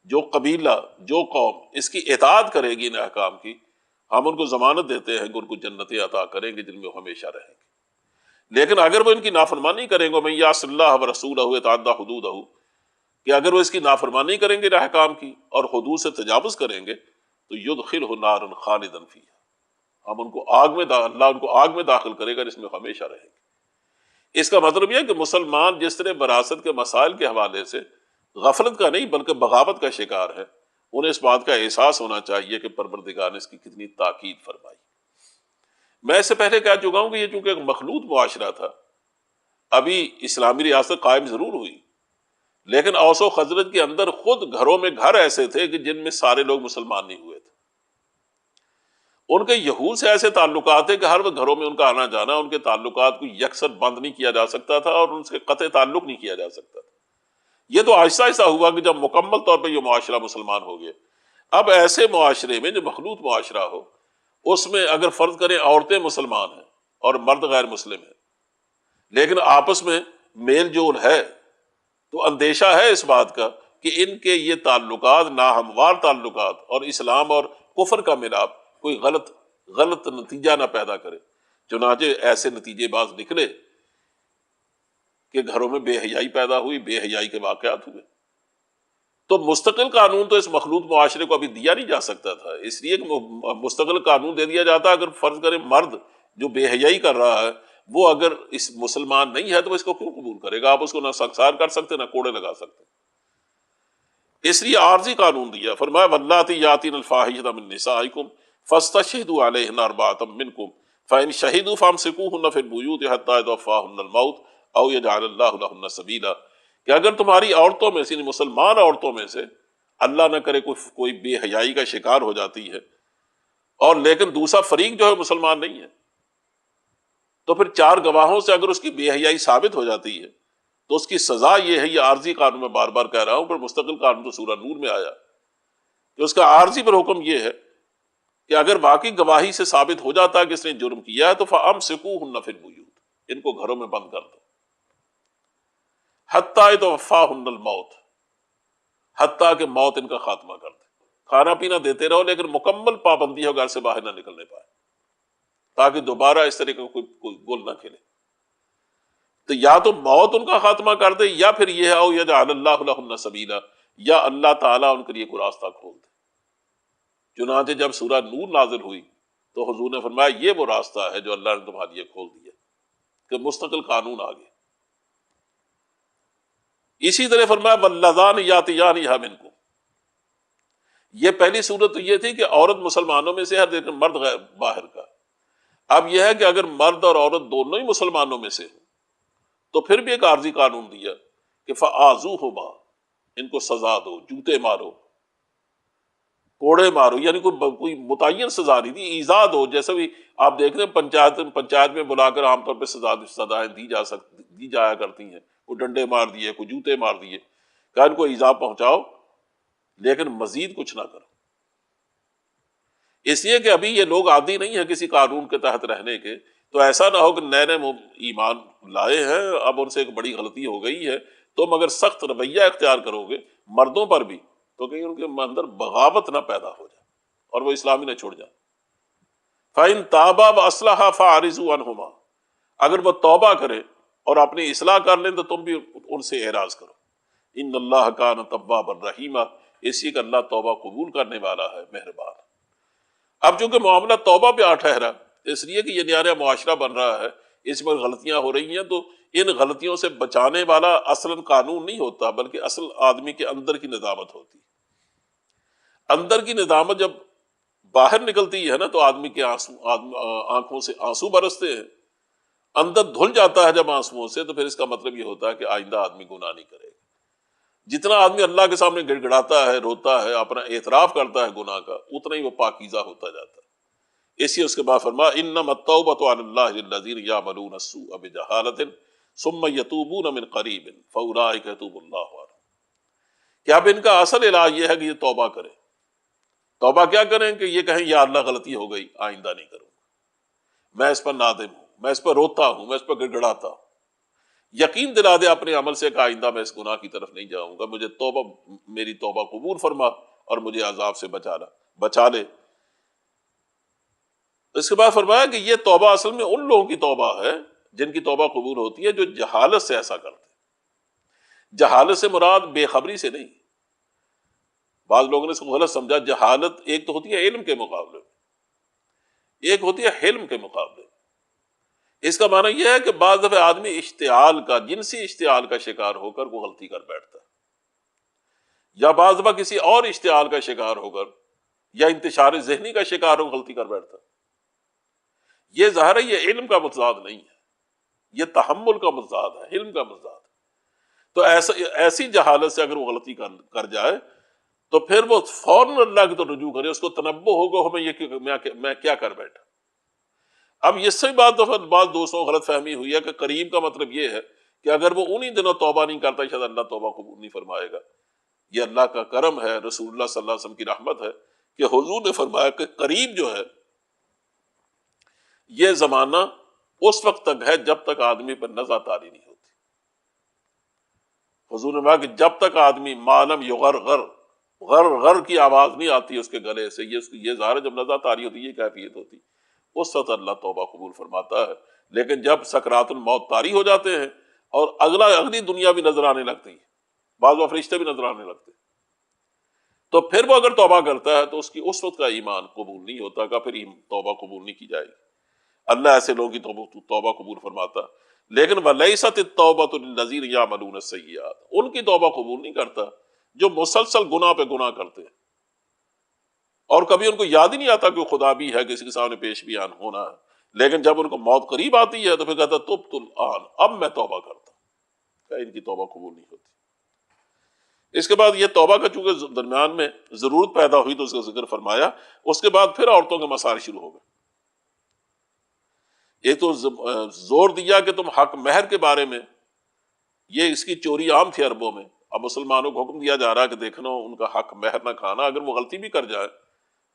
جو قبیلہ، جو قوم اس کی اطاعت کرے گی ان احکام کی، ہم ان کو ضمانت دیتے ہیں کہ ان کو جنتیں عطا کریں گے جن میں وہ ہمیشہ رہیں گے۔ لیکن اگر وہ ان کی نافرمانی کریں گے، وَمَن يَعْصِ اللَّهَ وَرَسُولَهُ وَيَتَعَدَّ حُدُودَهُ، کہ اگر وہ اس کی نافرمانی کریں گے احکام کی اور حدود سے تجاوز کریں گے تو یدخلہ نارا خالدا فیہا، ہم ان کو اللہ ان کو آگ میں داخل کرے گا جس میں ہمیشہ رہیں گے۔ اس کا مطلب یہ ہے کہ مسلمان جس طرح وراثت کے مسائل کے حوالے سے غفلت کا نہیں بلکہ بغاوت کا شکار ہے، انہیں اس بات کا احساس ہونا چاہیے کہ پروردگار نے اس کی کتنی تاکید فرمائی۔ میں اس سے پہلے کہہ چکا ہوں کہ یہ چونکہ ایک مخلوط معاشرہ تھا، ابھی اسلامی ریاست قائم ضرور ہوئی لیکن اوس و خزرج کے اندر خود گھروں میں گھر ایسے تھے کہ جن میں سارے لوگ مسلمان نہیں ہوئے تھے۔ ان کے یہود سے ایسے تعلقات تھے کہ ہر وقت گھروں میں ان کا آنا جانا، ان کے تعلقات کو یکسر بند نہیں کیا جا سکتا تھا اور ان سے قطع تعلق نہیں کیا جا سکتا تھا۔ یہ تو آہستہ آہستہ ہوا کہ جب مکمل طور پہ یہ معاشرہ مسلمان ہو گیا۔ اب ایسے معاشرے میں جو مخلوط معاشرہ ہو، اس میں اگر فرض کریں عورتیں مسلمان ہیں اور مرد غیر مسلم ہیں لیکن آپس میں میل جول ہے، تو اندیشہ ہے اس بات کا کہ ان کے یہ تعلقات ناہموار تعلقات اور اسلام اور کفر کا ملاپ کوئی غلط نتیجہ نہ پیدا کرے۔ چنانچہ ایسے نتیجے باز نکلے کہ گھروں میں بے حیائی پیدا ہوئی، بے حیائی کے واقعات ہوئے۔ تو مستقل قانون تو اس مخلوط معاشرے کو ابھی دیا نہیں جا سکتا تھا، اس لیے کہ مستقل قانون دے دیا جاتا اگر فرض کریں مرد جو بے حیائی کر رہا ہے وہ اگر اس مسلمان نہیں ہے تو اس کو کیوں قبول کرے گا؟ آپ اس کو نہ سنسار کر سکتے نہ کوڑے لگا سکتے۔ اس لیے عارضی قانون دیا، فرمایا واللاتی یاتین الفاحشۃ من نسائکم فاستشہدوا علیہن اربعۃ منکم فإن شہدوا فامسکوہن فی البیوت حتی یتوفاہن الموت او یجعل اللہ لہن سبیلا، کہ اگر تمہاری عورتوں میں سے، یعنی مسلمان عورتوں میں سے، اللہ نہ کرے کوئی بے حیائی کا شکار ہو جاتی ہے اور لیکن دوسرا فریق جو ہے مسلمان نہیں ہے، تو پھر 4 گواہوں سے اگر اس کی بے حیائی ثابت ہو جاتی ہے تو اس کی سزا یہ ہے۔ یہ عارضی قانون میں بار بار کہہ رہا ہوں، پر مستقل قانون تو سورہ نور میں آیا کہ اس کا عارضی پر حکم یہ ہے کہ اگر واقعی گواہی سے ثابت ہو جاتا ہے کہ اس نے جرم کیا ہے تو فَأَمْسِكُوهُنَّ فِي الْبُيُوتِ، ان کو گھروں میں بند کر دو، حتیٰ يَتَوَفَّاهُنَّ الْمَوْتُ، حتیٰ کہ موت ان کا خاتمہ کر دے۔ کھانا پینا دیتے رہو لیکن مکمل پابندی ہو، گھر سے باہر نہ نکلنے پائے تاکہ دوبارہ اس طرح کا کوئی گول نہ کھلے۔ تو یا تو موت ان کا خاتمہ کر دے، یا پھر یہ ہے او یجعل اللہ لہن سبیلا، یا اللہ تعالیٰ ان کے لیے کوئی راستہ کھول دے۔ چنانچہ جب سورہ نور نازل ہوئی تو حضور نے فرمایا یہ وہ راستہ ہے جو اللہ نے تمہارے لیے کھول دیا کہ مستقل قانون آ گئے۔ اسی طرح فرمایا واللذان یاتیانہا منکم، یہ پہلی صورت تو یہ تھی کہ عورت مسلمانوں میں سے ہے لیکن مرد باہر کا۔ اب یہ ہے کہ اگر مرد اور عورت دونوں ہی مسلمانوں میں سے ہوں تو پھر بھی ایک عارضی قانون دیا کہ فآذوہما، ان کو سزا دو، جوتے مارو، کوڑے مارو، یعنی کوئی متعین سزا نہیں دی، ایذا دو۔ جیسے بھی آپ دیکھ رہے ہیں پنچایت میں بلا کر عام طور پہ سزائیں دی جایا کرتی ہیں، کوئی ڈنڈے مار دیے، کوئی جوتے مار دیے، کہ ان کو ایذا پہنچاؤ لیکن مزید کچھ نہ کرو۔ اس لیے کہ ابھی یہ لوگ عادی نہیں ہیں کسی قانون کے تحت رہنے کے، تو ایسا نہ ہو کہ نئے نئے ایمان لائے ہیں، اب ان سے ایک بڑی غلطی ہو گئی ہے، تم اگر سخت رویہ اختیار کرو گے مردوں پر بھی تو کہیں ان کے اندر بغاوت نہ پیدا ہو جائے اور وہ اسلامی نہ چھوڑ جائیں۔ فَإِن تَابَا وَأَصْلَحَا فَأَعْرِضُوا عَنْهُمَا، اگر وہ توبہ کرے اور اپنی اصلاح کر لیں تو تم بھی ان سے اعراض کرو۔ ان اللہ کان توابا رحیما، اسی کا اللہ توبہ قبول کرنے والا ہے، مہربان۔ اب چونکہ معاملہ توبہ پہ آ ٹھہرا، اس لیے کہ یہ نیا معاشرہ بن رہا ہے، اس میں غلطیاں ہو رہی ہیں، تو ان غلطیوں سے بچانے والا اصلاً قانون نہیں ہوتا، بلکہ اصل آدمی کے اندر کی ندامت ہوتی ہے۔ اندر کی ندامت جب باہر نکلتی ہے نا تو آدمی کے آنکھوں سے آنسو برستے ہیں، اندر دھل جاتا ہے جب آنسوؤں سے، تو پھر اس کا مطلب یہ ہوتا ہے کہ آئندہ آدمی گناہ نہیں کرے گا۔ جتنا آدمی اللہ کے سامنے گڑ گڑاتا ہے، روتا ہے، اپنا اعتراف کرتا ہے گناہ کا، اتنا ہی وہ پاکیزہ ہوتا جاتا ہے۔ اسی اس کے بعد فرمایا انما التوبۃ علی اللہ للذین یعملون السوء بجہالۃ ثم یتوبون من قریب فاولئک یتوب اللہ عنہم، کہ اب ان کا اصل علاج یہ ہے کہ یہ توبہ کریں۔ توبہ کیا کریں کہ یہ کہیں یا اللہ غلطی ہو گئی، آئندہ نہیں کروں گا، میں اس پر نادم ہوں، میں اس پر روتا ہوں، میں اس پر گڑ گڑاتا ہوں۔ یقین دلا دے اپنے عمل سے کہ آئندہ میں اس گناہ کی طرف نہیں جاؤں گا، مجھے توبہ، میری توبہ قبول فرما اور مجھے عذاب سے بچا لے۔ اس کے بعد فرمایا کہ یہ توبہ اصل میں ان لوگوں کی توبہ ہے جن کی توبہ قبول ہوتی ہے جو جہالت سے ایسا کرتے ہیں۔ جہالت سے مراد بے خبری سے نہیں، بعض لوگوں نے اس کو غلط سمجھا۔ جہالت ایک تو ہوتی ہے علم کے مقابلے میں، ایک ہوتی ہے حلم کے مقابلے میں۔ اس کا معنی یہ ہے کہ بعض دفعہ آدمی اشتعال کا، جنسی اشتعال کا شکار ہو کر وہ غلطی کر بیٹھتا ہے، یا بعض دفعہ کسی اور اشتعال کا شکار ہو کر یا انتشار ذہنی کا شکار ہو غلطی کر بیٹھتا ہے۔ یہ ظاہر ہے یہ علم کا متضاد نہیں ہے، یہ تحمل کا متضاد ہے، علم کا متضاد ہے۔ تو ایسی جہالت سے اگر وہ غلطی کر جائے تو پھر وہ فوراً اللہ کی طرف رجوع کرے، اس کو تنبہ ہوگا میں کیا کر بیٹھا۔ اب اس سے بعض دوستوں کو غلط فہمی ہوئی ہے کہ قریب کا مطلب یہ ہے کہ اگر وہ انہی دنوں توبہ نہیں کرتا شاید اللہ توبہ قبول نہیں فرمائے گا۔ یہ اللہ کا کرم ہے، رسول اللہ صلی اللہ علیہ وسلم کی رحمت ہے کہ حضور نے فرمایا کہ قریب جو ہے یہ زمانہ اس وقت تک ہے جب تک آدمی پر نزع طاری نہیں ہوتی۔ حضور نے فرمایا کہ جب تک آدمی معلوم یغرغر، غر کی آواز نہیں آتی اس کے گلے سے، یہ ظاہر ہے جب نزع طاری ہوتی، یہ کیفیت ہوتی، اس وقت اللہ توبہ قبول فرماتا ہے۔ لیکن جب سکرات الموت طاری ہو جاتے ہیں اور اگلی دنیا بھی نظر آنے لگتی ہے، بعض فرشتے بھی نظر آنے لگتے ہیں، تو پھر وہ اگر توبہ کرتا ہے تو اس کی اس وقت کا ایمان قبول نہیں ہوتا کہ پھر توبہ قبول نہیں کی جائے گی۔ اللہ ایسے لوگوں کی توبہ قبول فرماتا، لیکن وَلَيْسَتِ التَّوْبَةُ لِلَّذِينَ يَعْمَلُونَ السَّيِّئَاتِ، ان کی توبہ قبول نہیں کرتا جو مسلسل گناہ پہ گناہ کرتے ہیں اور کبھی ان کو یاد ہی نہیں آتا کہ خدا بھی ہے، کسی کے سامنے پیش بھی ہونا ہے، لیکن جب ان کو موت قریب آتی ہے تو پھر کہتا ہے تبت الآن، اب میں توبہ کرتا ہوں، کہ ان کی توبہ قبول نہیں ہوتی۔ اس کے بعد یہ توبہ کا چونکہ درمیان میں ضرورت پیدا ہوئی تو اس کا ذکر فرمایا، اس کے بعد پھر عورتوں کے مسائل شروع ہو گئے۔ ایک تو زور دیا کہ تم حق مہر کے بارے میں، یہ اس کی چوری عام تھی عربوں میں، اب مسلمانوں کو حکم دیا جا رہا ہے کہ دیکھنا ان کا حق مہر نہ کھانا، اگر وہ غلطی بھی کر جائے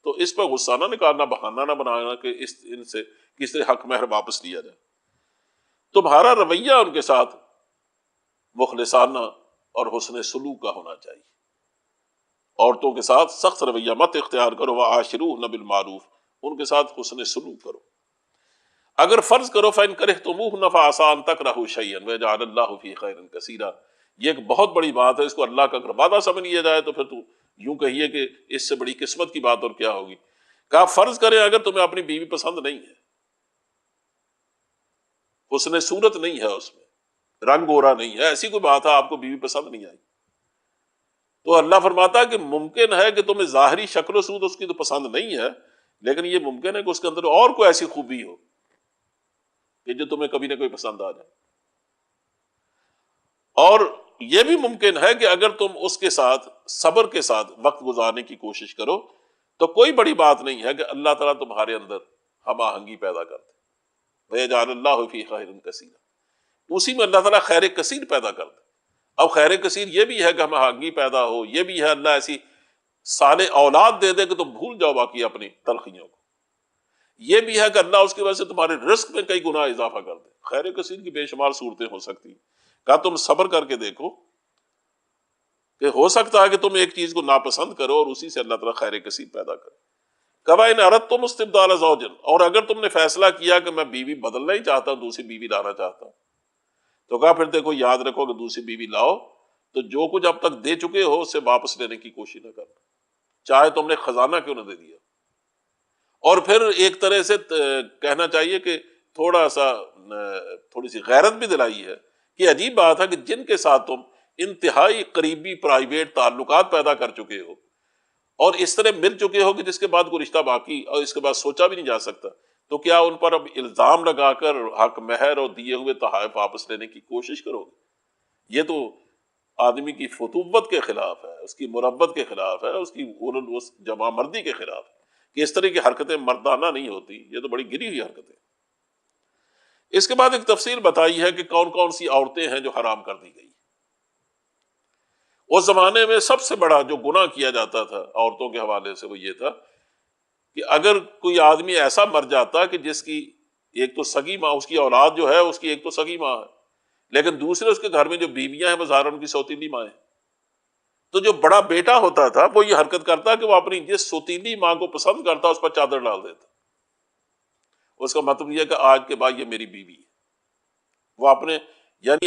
تو اس پر غصہ نہ نکالنا، بہانہ نہ بنانا کہ ان سے کس طرح حق مہر واپس لیا جائے۔ تمہارا رویہ ان کے ساتھ مخلصانہ اور حسن سلوک کا ہونا چاہیے، عورتوں کے ساتھ سخت رویہ مت اختیار کرو، وعاشروہن بالمعروف، ان کے ساتھ حسن سلوک کرو۔ اگر فرض کرو فَإِن كَرِهْتُمُوهُنَّ فَعَسَىٰ أَن تَكْرَهُوا شَيْئًا وَيَجْعَلَ اللَّهُ فِيهِ خَيْرًا كَثِيرًا، یہ ایک بہت بڑی بات ہے، اس کو اللہ کا اگر وعدہ سمجھ لیا جائے تو پھر تو یوں کہیے کہ اس سے بڑی قسمت کی بات اور کیا ہوگی۔ کہا فرض کریں اگر تمہیں اپنی بیوی پسند نہیں ہے، حسن صورت نہیں ہے، اس میں رنگ گورا نہیں ہے، ایسی کوئی بات ہے آپ کو بیوی پسند نہیں آئی، تو اللہ فرماتا ہے کہ ممکن ہے کہ تمہیں ظاہری شکل و صورت اس کی تو پسند نہیں ہے، لیکن یہ ممکن ہے کہ اس کے اندر اور کوئی ایسی خوبی ہو کہ جو تمہیں کبھی نہ کوئی پسند آ جائے۔ اور یہ بھی ممکن ہے کہ اگر تم اس کے ساتھ صبر کے ساتھ وقت گزارنے کی کوشش کرو تو کوئی بڑی بات نہیں ہے کہ اللہ تعالیٰ تمہارے اندر ہم آہنگی پیدا کر دے، وَيَجْعَلَ اللَّهُ فِي خَيْرٍ كَثِيرًا، اسی میں اللہ تعالیٰ خیر کثیر پیدا کر دے۔ اب خیر کثیر یہ بھی ہے کہ ہم آہنگی پیدا ہو، یہ بھی ہے اللہ ایسی صالح اولاد دے دے کہ تم بھول جاؤ باقی اپنی تلخیوں کو. یہ بھی ہے کہ اللہ اس کی وجہ سے تمہارے رزق میں کئی گنا اضافہ کر دے. خیر کثیر کی بے شمار صورتیں ہو سکتی. کہا تم صبر کر کے دیکھو کہ ہو سکتا ہے کہ تم ایک چیز کو ناپسند کرو اور اسی سے اللہ تعالیٰ خیر کثیر پیدا کرے. کہا ان اردتم استبدال زوج، اور اگر تم نے فیصلہ کیا کہ میں بیوی بدلنا ہی چاہتا ہوں، دوسری بیوی لانا چاہتا ہوں، تو کہا پھر دیکھو یاد رکھو کہ دوسری بیوی لاؤ تو جو کچھ اب تک دے چکے ہو اسے واپس لینے کی کوشش نہ کرنا، چاہے تم نے خزانہ کیوں نہ دے دیا. اور پھر ایک طرح سے کہنا چاہیے کہ تھوڑی سی غیرت بھی دلائی ہے کہ عجیب بات ہے کہ جن کے ساتھ تم انتہائی قریبی پرائیویٹ تعلقات پیدا کر چکے ہو اور اس طرح مل چکے ہو کہ جس کے بعد کوئی رشتہ باقی اور اس کے بعد سوچا بھی نہیں جا سکتا، تو کیا ان پر اب الزام لگا کر حق مہر اور دیے ہوئے تحائف واپس لینے کی کوشش کرو گے؟ یہ تو آدمی کی فتوت کے خلاف ہے، اس کی مربت کے خلاف ہے، اس کی اس جمع مردی کے خلاف ہے کہ اس طرح کی حرکتیں مردانہ نہیں ہوتی. یہ تو بڑی گری ہوئی حرکتیں. اس کے بعد ایک تفصیل بتائی ہے کہ کون کون سی عورتیں ہیں جو حرام کر دی گئی. اس زمانے میں سب سے بڑا جو گناہ کیا جاتا تھا عورتوں کے حوالے سے وہ یہ تھا کہ اگر کوئی آدمی ایسا مر جاتا کہ جس کی ایک تو سگی ماں، اس کی اولاد جو ہے اس کی ایک تو سگی ماں ہے، لیکن دوسرے اس کے گھر میں جو بیویاں ہیں وہ ظاہر ان کی سوتیلی ماں ہیں، تو جو بڑا بیٹا ہوتا تھا وہ یہ حرکت کرتا کہ وہ اپنی جس سوتیلی ماں کو پسند کرتا اس پر چادر ڈال دیتا. اس کا مطلب یہ کہ آج کے بعد یہ میری بیوی ہے. وہ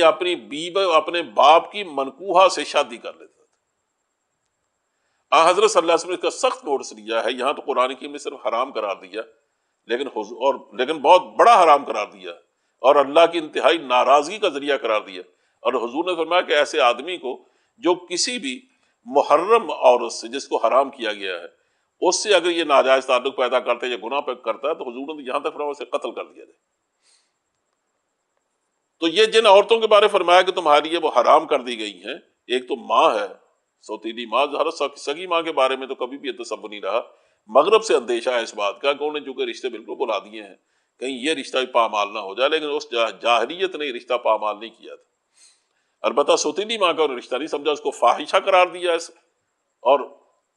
اپنی بیوی اپنے باپ کی منکوحہ سے شادی کر لیتا تھا. حضرت صلی اللہ علیہ وسلم کا سخت نوٹس لیا ہے. یہاں تو قرآن کی میں صرف حرام قرار دیا لیکن بہت بڑا حرام قرار دیا اور اللہ کی انتہائی ناراضگی کا ذریعہ قرار دیا. اور حضور نے فرمایا کہ ایسے آدمی کو جو کسی بھی محرم عورت سے جس کو حرام کیا گیا ہے اس سے اگر یہ ناجائز تعلق پیدا کرتا ہے یا گناہ کرتا ہے تو حضور نے یہاں تک فرمایا اسے قتل کر دیا جائے. تو یہ جن عورتوں کے بارے فرمایا کہ تمہاری یہ وہ حرام کر دی گئی ہیں، ایک تو ماں ہے، سوتیلی ماں. سگی ماں کے بارے میں تو کبھی بھی تصور نہیں رہا. مغرب سے اندیشہ ہے اس بات کا کہ انہوں نے چونکہ رشتے بالکل بلا دیے ہیں کہیں یہ رشتہ بھی پامال نہ ہو جائے، لیکن اس جاہلیت نے رشتہ پامال نہیں کیا تھا. البتہ سوتیلی ماں کا انہوں نے رشتہ نہیں سمجھا، اس کو فاحشہ قرار دیا ہے اور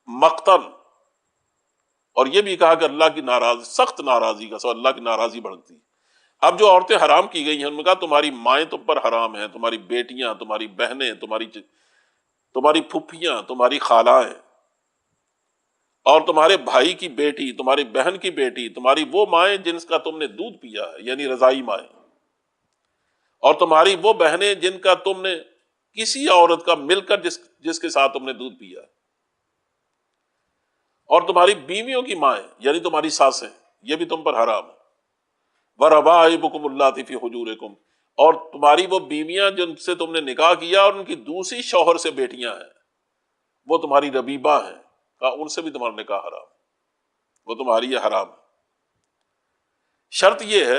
مقتل. اور یہ بھی کہا کہ اللہ کی سخت ناراضی کا سو اللہ کی ناراضی بڑھتی. اب جو عورتیں حرام کی گئی ہیں ان میں کہا تمہاری مائیں تم پر حرام ہیں، تمہاری بیٹیاں، تمہاری بہنیں، تمہاری پھپھیاں، تمہاری خالائیں، اور تمہارے بھائی کی بیٹی، تمہاری بہن کی بیٹی، تمہاری وہ مائیں جن کا تم نے دودھ پیا ہے یعنی رضائی مائیں، اور تمہاری وہ بہنیں جن کا تم نے کسی عورت کا مل کر جس کے ساتھ تم نے دودھ پیا، اور تمہاری بیویوں کی مائیں یعنی تمہاری ساسیں، یہ بھی تم پر حرام ہے. وَرَبَائِبُكُمُ اللَّاتِي فِي حُجُورِكُمْ، اور تمہاری وہ بیویاں جن سے تم نے نکاح کیا اور ان کی دوسری شوہر سے بیٹیاں ہیں، وہ تمہاری ربیبہ ہیں، کہا ان سے بھی تمہارا نکاح حرام، وہ تمہاری یہ حرام ہے. شرط یہ ہے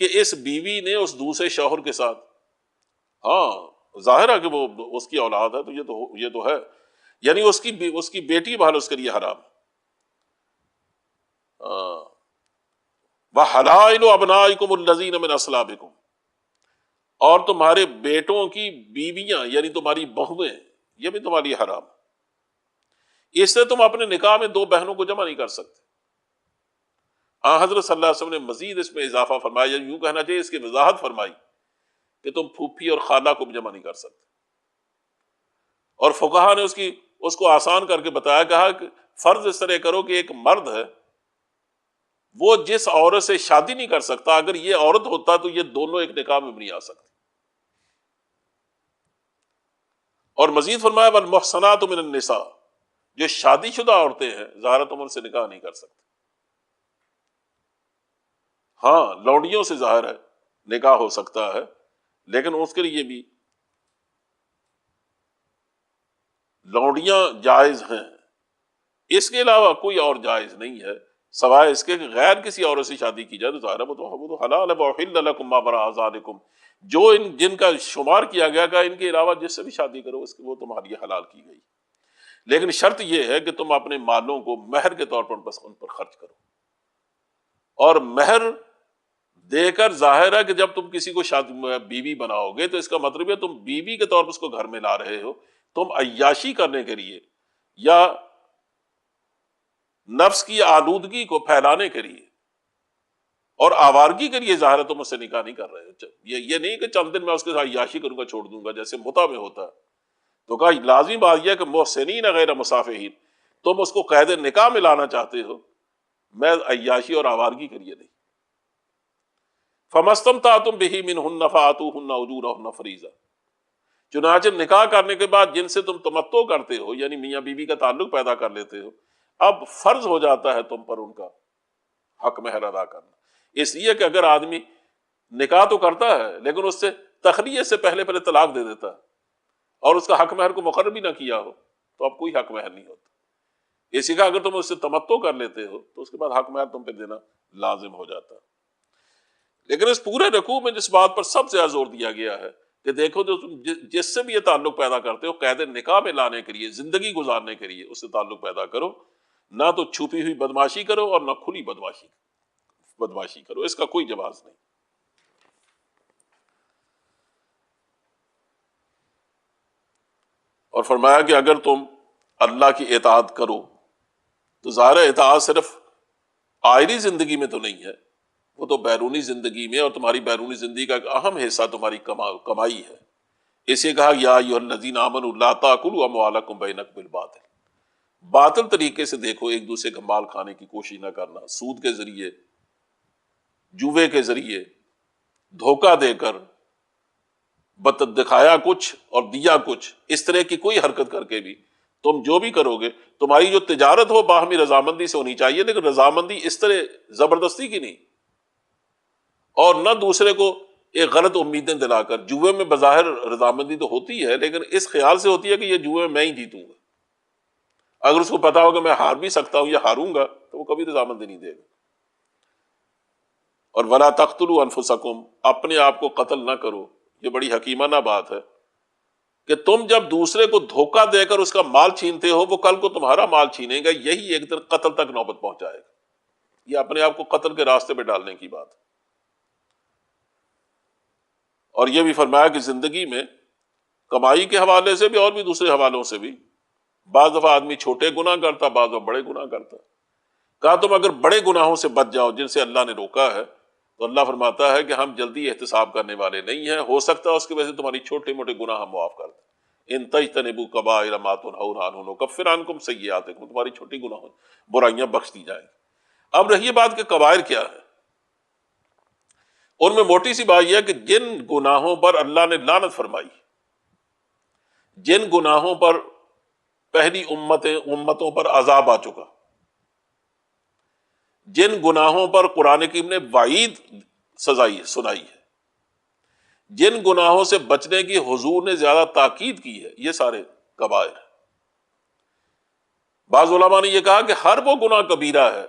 کہ اس بیوی نے اس دوسرے شوہر کے ساتھ، ہاں ظاہر ہے کہ وہ اس کی اولاد ہے تو یہ تو ہے، یعنی اس کی بیٹی بہال اس کے لیے حرام ہے. وَحَلَائِلُ أَبْنَائِكُمُ الَّذِينَ مِنْ أَصْلَابِكُمْ، اور تمہارے بیٹوں کی بیویاں یعنی تمہاری بہویں، یہ بھی تمہاری حرام. اس سے تم اپنے نکاح میں دو بہنوں کو جمع نہیں کر سکتے. حضرت صلی اللہ علیہ وسلم نے مزید اس میں اضافہ فرمایا، یوں کہنا چاہیے اس کی وضاحت فرمائی کہ تم پھوپھی اور خالہ کو بھی جمع نہیں کر سکتے. اور فقہا نے اس کو آسان کر کے بتایا، کہا کہ فرض اس طرح کرو کہ ایک مرد ہے وہ جس عورت سے شادی نہیں کر سکتا، اگر یہ عورت ہوتا تو یہ دونوں ایک نکاح میں بھی نہیں آ سکتے. اور مزید فرمایا والمحصنات من النساء، جو شادی شدہ عورتیں ہیں ظاہر تم ان سے نکاح نہیں کر سکتے. ہاں لونڈیوں سے ظاہر ہے نکاح ہو سکتا ہے، لیکن اس کے لیے بھی لونڈیاں جائز ہیں، اس کے علاوہ کوئی اور جائز نہیں ہے سوائے اس کے کہ غیر کسی عورت سے شادی کی جائے تو ظاہر ہے وہ تو حلال ہے. وَأُحِلَّ لَكُم مَّا وَرَاءَ ذَلِكُمْ، جو جن کا شمار کیا گیا کہ ان کے علاوہ جس سے بھی شادی کرو وہ تمہاری حلال کی گئی. لیکن شرط یہ ہے کہ تم اپنے مالوں کو مہر کے طور پر ان پر خرچ کرو. اور مہر دے کر ظاہر ہے کہ جب تم کسی کو بیوی بناؤ گے تو اس کا مطلب ہے تم بیوی کے طور پر اس کو گھر میں لا رہے ہو. تم عیاشی کرنے کے لیے یا نفس کی آلودگی کو پھیلانے کے لیے اور آوارگی کے لیے ظاہر ہے تم اس سے نکاح نہیں کر رہے ہو. یہ نہیں کہ چند دن میں اس کے ساتھ عیاشی کروں گا چھوڑ دوں گا جیسے متع میں ہوتا ہے. تو کہا لازمی بات یہ کہ محسنین غیر مسافحین، تم اس کو قید نکاح میں لانا چاہتے ہو، میں عیاشی اور آوارگی کے لیے نہیں. فمستمتعتم بہ منہن فآتوہن اجورہن فریضہ، چنانچہ نکاح کرنے کے بعد جن سے تم تمتع کرتے ہو یعنی میاں بیوی کا تعلق پیدا کر لیتے ہو، اب فرض ہو جاتا ہے تم پر ان کا حق مہر ادا کرنا. اس لیے کہ اگر آدمی نکاح تو کرتا ہے لیکن اس سے تخلیہ سے پہلے طلاق دے دیتا ہے اور اس کا حق مہر کو مقرر بھی نہ کیا ہو تو اب کوئی حق مہر نہیں ہوتا. اسی کا اگر تم اس سے تمتع کر لیتے ہو تو اس کے بعد حق مہر تم پہ دینا لازم ہو جاتا ہے. لیکن اس پورے رکوع میں جس بات پر سب سے زیادہ زور دیا گیا ہے کہ دیکھو جو تم جس سے بھی یہ تعلق پیدا کرتے ہو قید نکاح میں لانے کے لیے، زندگی گزارنے کے لیے اس سے تعلق پیدا کرو، نہ تو چھپی ہوئی بدماشی کرو اور نہ کھلی بدماشی کرو. اس کا کوئی جواز نہیں. اور فرمایا کہ اگر تم اللہ کی اطاعت کرو تو ظاہر اطاعت صرف آئری زندگی میں تو نہیں ہے، وہ تو بیرونی زندگی میں، اور تمہاری بیرونی زندگی کا ایک اہم حصہ تمہاری کمائی ہے. اسے کہا یا ایھا الذین آمنوا لا تاکلوا اموالکم بینکم بالباطل، باطل طریقے سے دیکھو ایک دوسرے کا مال کھانے کی کوشش نہ کرنا، سود کے ذریعے، جوے کے ذریعے، دھوکہ دے کر، دکھایا کچھ اور دیا کچھ، اس طرح کی کوئی حرکت کر کے بھی تم جو بھی کرو گے تمہاری جو تجارت ہو باہمی رضامندی سے ہونی چاہیے، لیکن رضامندی اس طرح زبردستی کی نہیں، اور نہ دوسرے کو ایک غلط امیدیں دلا کر. جوئے میں بظاہر رضامندی تو ہوتی ہے لیکن اس خیال سے ہوتی ہے کہ یہ جوئے میں ہی جیتوں گا. اگر اس کو پتا ہو کہ میں ہار بھی سکتا ہوں یا ہاروں گا تو وہ کبھی رضامندی نہیں دے گا. اور ولا تقتلوا انفسکم، اپنے آپ کو قتل نہ کرو. یہ بڑی حکیمانہ بات ہے کہ تم جب دوسرے کو دھوکہ دے کر اس کا مال چھینتے ہو، وہ کل کو تمہارا مال چھینے گا، یہی ایک دن قتل تک نوبت پہنچائے گا. یہ اپنے آپ کو قتل کے راستے پہ ڈالنے کی بات ہے. اور یہ بھی فرمایا کہ زندگی میں کمائی کے حوالے سے بھی اور بھی دوسرے حوالوں سے بھی بعض دفعہ آدمی چھوٹے گناہ کرتا، بعض دفعہ بڑے گناہ کرتا. کہا تم اگر بڑے گناہوں سے بچ جاؤ جن سے اللہ نے روکا ہے تو اللہ فرماتا ہے کہ ہم جلدی احتساب کرنے والے نہیں ہیں، ہو سکتا ہے اس کی وجہ سے تمہاری چھوٹے موٹے گناہ ہم معاف کر دیں. ان تجتنبوا کبائر ما تنہون عنہ نکفر عنکم سیئاتکم، تمہاری چھوٹی گناہ برائیاں بخش دی جائیں. اب رہی بات کہ کبائر کیا ہے، ان میں موٹی سی بات یہ ہے کہ جن گناہوں پر اللہ نے لعنت فرمائی، جن گناہوں پر پہلی امتوں پر عذاب آ چکا، جن گناہوں پر قرآن کریم نے وعید سنائی ہے، جن گناہوں سے بچنے کی حضور نے زیادہ تاکید کی ہے، یہ سارے کبائر ہیں. بعض علماء نے یہ کہا کہ ہر وہ گناہ کبیرہ ہے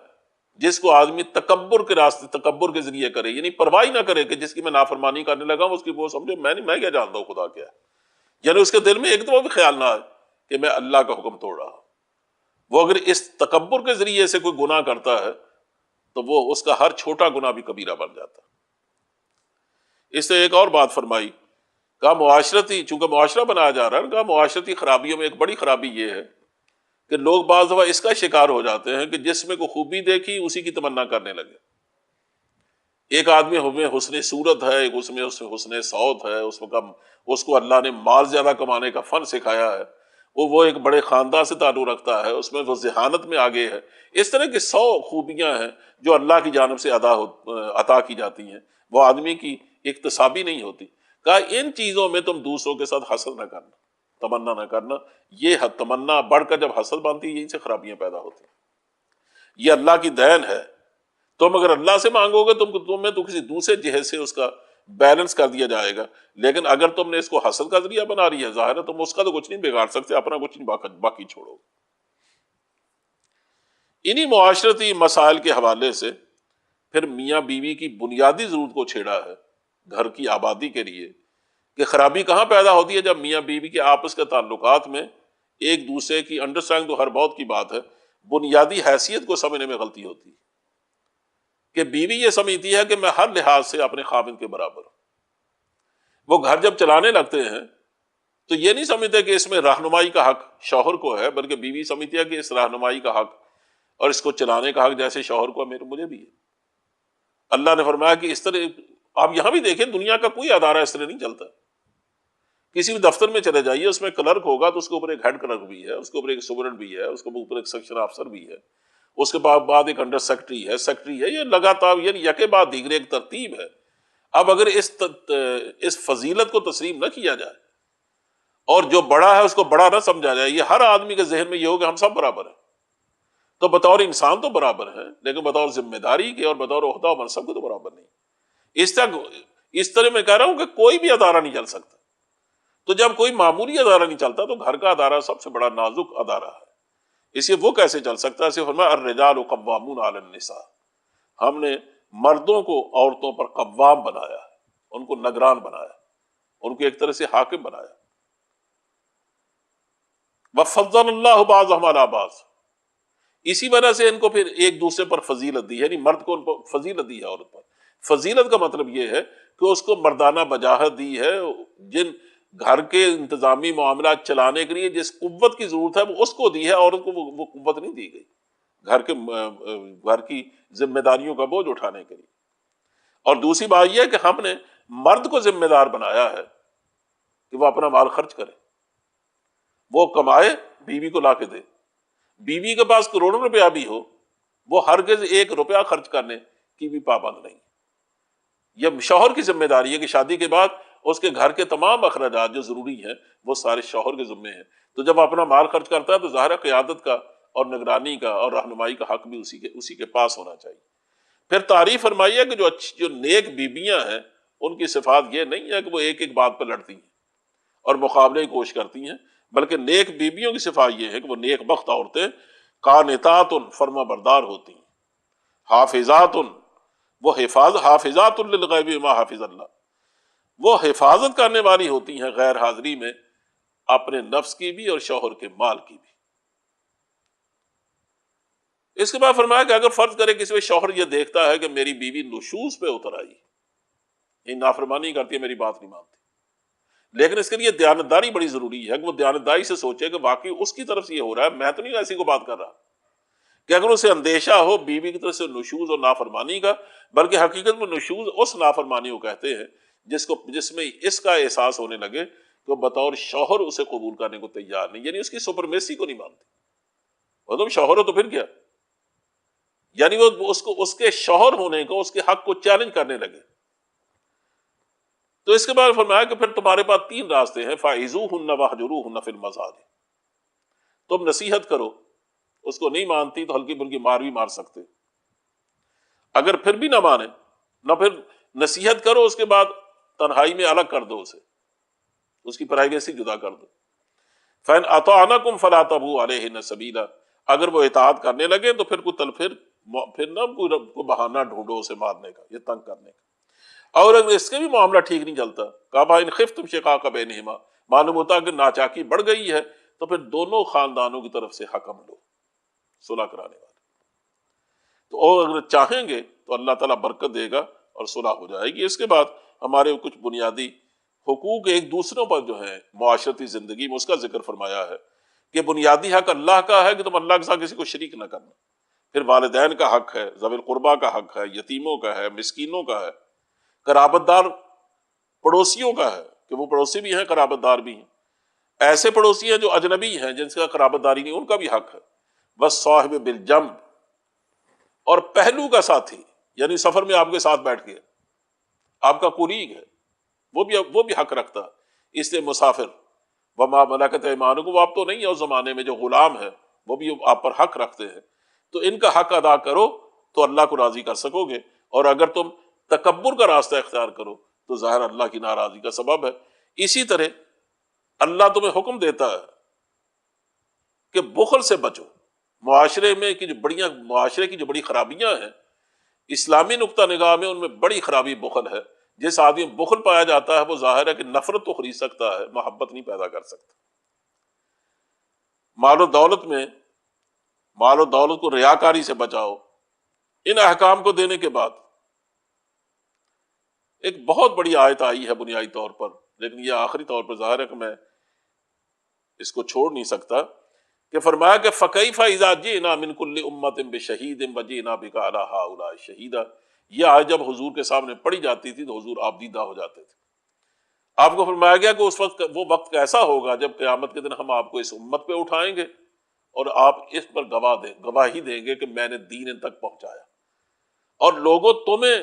جس کو آدمی تکبر کے راستے، تکبر کے ذریعے کرے، یعنی پرواہ نہ کرے کہ جس کی میں نافرمانی کرنے لگا ہوں اس کی وہ سمجھے میں کیا جانتا ہوں خدا کیا ہے. یعنی اس کے دل میں ایک دفعہ بھی خیال نہ آئے کہ میں اللہ کا حکم توڑ رہا ہوں. وہ اگر اس تکبر کے ذریعے سے کوئی گناہ کرتا ہے تو وہ اس کا ہر چھوٹا گناہ بھی کبیرہ بن جاتا. اس سے ایک اور بات فرمائی، کہا معاشرتی، چونکہ معاشرہ بنایا جا رہا ہے، کہا معاشرتی خرابیوں میں ایک بڑی خرابی یہ ہے کہ لوگ بعض دفعہ اس کا شکار ہو جاتے ہیں کہ جس میں کوئی خوبی دیکھی اسی کی تمنا کرنے لگے. ایک آدمی میں حسن صورت ہے، ایک اس میں حسن صوت ہے، اس کو اللہ نے مال زیادہ کمانے کا فن سکھایا ہے، وہ ایک بڑے خاندان سے تعلق رکھتا ہے، اس میں وہ ذہانت میں آگے ہے. اس طرح کی 100 خوبیاں ہیں جو اللہ کی جانب سے عطا کی جاتی ہیں، وہ آدمی کی اکتسابی نہیں ہوتی. کہا ان چیزوں میں تم دوسروں کے ساتھ حسد نہ کرنا، تمنا نہ کرنا. یہ تمنا بڑھ کر جب حسد بنتی ہے، یہیں سے خرابیاں پیدا ہوتی ہیں. یہ اللہ کی دین ہے، تم اگر اللہ سے مانگو گے تمہیں تو کسی دوسرے جہت سے اس کا بیلنس کر دیا جائے گا. لیکن اگر تم نے اس کو حسد کا ذریعہ بنا رہی ہے، ظاہر ہے تم اس کا تو کچھ نہیں بگاڑ سکتے، اپنا کچھ نہیں باقی چھوڑو. انہی معاشرتی مسائل کے حوالے سے پھر میاں بیوی کی بنیادی ضرورت کو چھیڑا ہے گھر کی آبادی کے لیے، کہ خرابی کہاں پیدا ہوتی ہے جب میاں بیوی کے آپس کے تعلقات میں ایک دوسرے کی انڈرسٹینڈ تو ہر بہت کی بات ہے، بنیادی حیثیت کو سمجھنے میں غلطی ہوتی ہے. کہ بیوی یہ سمجھتی ہے کہ میں ہر لحاظ سے اپنے خاوند کے برابر ہوں. وہ گھر جب چلانے لگتے ہیں تو یہ نہیں سمجھتے کہ اس میں رہنمائی کا حق شوہر کو ہے، بلکہ بیوی سمجھتی ہے کہ اس رہنمائی کا حق اور اس کو چلانے کا حق جیسے شوہر کو مجھے بھی ہے۔ اللہ نے فرمایا کہ اس طرح آپ یہاں بھی دیکھیں دنیا کا کوئی ادارہ اس طرح نہیں چلتا۔ کسی بھی دفتر میں چلے جائیے، اس میں کلرک ہوگا تو اس کے اوپر ایک ہیڈ کلرک بھی ہے، اس کے اوپر ایک سپرنٹ بھی ہے، اس کے اوپر ایک سیکشن آفسر بھی ہے، اس کے بعد ایک انڈر سیکٹری ہے، یہ لگاتار یعنی یکے بعد دیگرے ایک ترتیب ہے۔ اب اگر اس فضیلت کو تسلیم نہ کیا جائے اور جو بڑا ہے اس کو بڑا نہ سمجھا جائے، یہ ہر آدمی کے ذہن میں یہ ہو کہ ہم سب برابر ہیں، تو بطور انسان تو برابر ہیں لیکن بطور ذمہ داری کے اور بطور عہدہ و منصب کے تو برابر نہیں۔ اس طرح میں کہہ رہا ہوں کہ کوئی بھی ادارہ نہیں چل سکتا۔ تو جب کوئی معمولی ادارہ نہیں چلتا تو گھر کا ادارہ سب سے بڑا نازک ادارہ ہے، اسے وہ کیسے چل سکتا ہے؟ اسے فرمایا الرجال قوامون علی النساء، ہم نے مردوں کو عورتوں پر قوام بنایا ہے، ان کو نگران بنایا، ان کو ایک طرح سے حاکم بنایا۔ وفضل اللہ بعضهم علی بعض، اسی وجہ سے ان کو پھر ایک دوسرے پر فضیلت دی ہے، یعنی مرد کو ان پر فضیلت دی ہے عورت پر۔ فضیلت کا مطلب یہ ہے کہ اس کو مردانہ بجاہت دی ہے، جن گھر کے انتظامی معاملات چلانے کے لیے جس قوت کی ضرورت ہے وہ اس کو دی ہے، عورت کو وہ قوت نہیں دی گئی گھر کی ذمہ داریوں کا بوجھ اٹھانے کے لیے۔ اور دوسری بات یہ ہے کہ ہم نے مرد کو ذمہ دار بنایا ہے کہ وہ اپنا مال خرچ کرے، وہ کمائے بیوی کو لا کے دے۔ بیوی کے پاس کروڑوں روپیہ بھی ہو، وہ ہرگز 1 روپیہ خرچ کرنے کی بھی پابند نہیں۔ یہ شوہر کی ذمہ داری ہے کہ شادی کے بعد اس کے گھر کے تمام اخراجات جو ضروری ہیں وہ سارے شوہر کے ذمے ہیں۔ تو جب اپنا مال خرچ کرتا ہے تو ظاہر قیادت کا اور نگرانی کا اور رہنمائی کا حق بھی اسی کے پاس ہونا چاہیے۔ پھر تعریف فرمائی ہے کہ جو نیک بیویاں ہیں ان کی صفات یہ نہیں ہے کہ وہ ایک ایک بات پر لڑتی ہیں اور مقابلے کی کوشش کرتی ہیں، بلکہ نیک بیویوں کی صفات یہ ہے کہ وہ نیک بخت عورتیں قانتات فرما بردار ہوتی ہیں، حافظات وہ حافظات للغیب بما حافظ اللہ، وہ حفاظت کرنے والی ہوتی ہیں غیر حاضری میں اپنے نفس کی بھی اور شوہر کے مال کی بھی۔ اس کے بعد فرمایا کہ اگر فرض کرے کسی شوہر یہ دیکھتا ہے کہ میری بیوی نشوز پہ اتر آئی، یہ نافرمانی کرتی ہے، میری بات نہیں مانتی، لیکن اس کے لیے دیانتداری بڑی ضروری ہے کہ وہ دیانتداری سے سوچے کہ واقعی اس کی طرف سے یہ ہو رہا ہے، میں تو نہیں ایسی کو بات کر رہا، کہ اگر اسے اندیشہ ہو بیوی کی طرف سے نشوز اور نافرمانی کا، بلکہ حقیقت میں نشوز اس نافرمانی کو کہتے ہیں جس میں اس کا احساس ہونے لگے کہ وہ بطور شوہر اسے قبول کرنے کو تیار نہیں، یعنی اس کی سپرمیسی کو نہیں مانتی، وہ تم شوہر ہو تو پھر کیا، یعنی وہ اس کے شوہر ہونے کو، اس کے حق کو چیلنج کرنے لگے۔ تو اس کے بعد فرمایا کہ پھر تمہارے پاس 3 راستے ہیں، فَاعِظُوهُنَّ وَاهْجُرُوهُنَّ فِي الْمَضَاجِعِ، تم نصیحت کرو، اس کو نہیں مانتی تو ہلکی پھلکی مار بھی مار سکتے، اگر پھر بھی نہ مانے نہ پھر نصیحت کرو، اس کے بعد تنہائی میں الگ کر دو اسے، اس کی پرائیویسی جدا کر دو۔ فَإِنْ أَطَعْنَكُمْ فَلَا تَبْغُوا عَلَيْهِنَّ سَبِيلًا، اگر وہ اطاعت کرنے لگے تو پھر نہ کوئی بہانہ ڈھونڈو اسے مارنے کا، یہ تنگ کرنے کا۔ اور اگر اس کے بھی معاملہ ٹھیک نہیں چلتا، کہا إِنْ خِفْتُمْ شِقَاقَ بَيْنِهِمَا، معلوم ہوتا کہ ناچاکی بڑھ گئی ہے تو پھر دونوں خاندانوں کی طرف سے حکم لو، صلح کرانے والے، تو اور اگر چاہیں گے تو اللہ تعالیٰ برکت دے گا اور صلح ہو جائے گی۔ اس کے بعد ہمارے کچھ بنیادی حقوق ایک دوسروں پر جو ہے معاشرتی زندگی میں، اس کا ذکر فرمایا ہے کہ بنیادی حق اللہ کا ہے کہ تم اللہ کے ساتھ کسی کو شریک نہ کرنا، پھر والدین کا حق ہے، ذوی القربیٰ کا حق ہے، یتیموں کا ہے، مسکینوں کا ہے، قرابت دار پڑوسیوں کا ہے کہ وہ پڑوسی بھی ہیں قرابت دار بھی ہیں، ایسے پڑوسی ہیں جو اجنبی ہیں جن سے قرابت داری نہیں، ان کا بھی حق ہے، بس صاحب بالجنب، اور پہلو کا ساتھی، یعنی سفر میں آپ کے ساتھ بیٹھ گیا، آپ کا کولیگ ہے، وہ بھی حق رکھتا ہے، اس لیے مسافر وما ملکت ایمانکم، وہ آپ تو نہیں ہے اس زمانے میں، جو غلام ہے وہ بھی آپ پر حق رکھتے ہیں، تو ان کا حق ادا کرو تو اللہ کو راضی کر سکو گے، اور اگر تم تکبر کا راستہ اختیار کرو تو ظاہر اللہ کی ناراضی کا سبب ہے۔ اسی طرح اللہ تمہیں حکم دیتا ہے کہ بخل سے بچو، معاشرے کی جو بڑی خرابیاں ہیں اسلامی نقطہ نگاہ میں، ان میں بڑی خرابی بخل ہے۔ جس آدمی بخل پایا جاتا ہے وہ ظاہر ہے کہ نفرت تو خرید سکتا ہے، محبت نہیں پیدا کر سکتا۔ مال و دولت کو ریاکاری سے بچاؤ۔ ان احکام کو دینے کے بعد ایک بہت بڑی آیت آئی ہے بنیادی طور پر، لیکن یہ آخری طور پر ظاہر ہے کہ میں اس کو چھوڑ نہیں سکتا، کہ فرمایا کہ فَكَيْفَ إِذَا جِئْنَا مِنْ كُلِّ أُمَّةٍ بِشَهِيدٍ وَجِئْنَا بِكَ عَلَىٰ هَٰؤُلَاءِ شَهِيدًا، یہ آیت جب حضور کے سامنے پڑھی جاتی تھی تو حضور آپ دیدہ ہو جاتے تھے۔ آپ کو فرمایا گیا کہ اس وقت وہ وقت کیسا ہوگا جب قیامت کے دن ہم آپ کو اس امت پہ اٹھائیں گے اور آپ اس پر گواہی دیں گے کہ میں نے دین ان تک پہنچایا، اور لوگوں تمہیں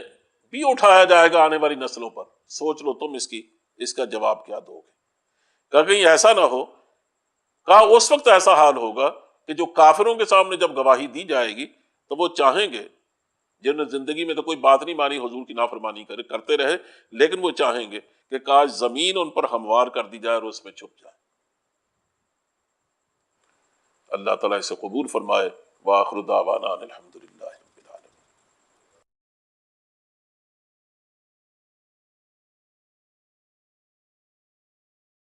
بھی اٹھایا جائے گا آنے والی نسلوں پر، سوچ لو تم اس کا جواب کیا دو گے۔ کہ کہیں ایسا نہ ہو، کہا اس وقت ایسا حال ہوگا کہ جو کافروں کے سامنے جب گواہی دی جائے گی تو وہ چاہیں گے، جنہوں نے زندگی میں تو کوئی بات نہیں مانی، حضور کی نافرمانی کرتے رہے، لیکن وہ چاہیں گے کہ کاش زمین ان پر ہموار کر دی جائے اور اس میں چھپ جائے۔ اللہ تعالیٰ اسے قبول فرمائے۔ وآخر دعوانا الحمدللہ۔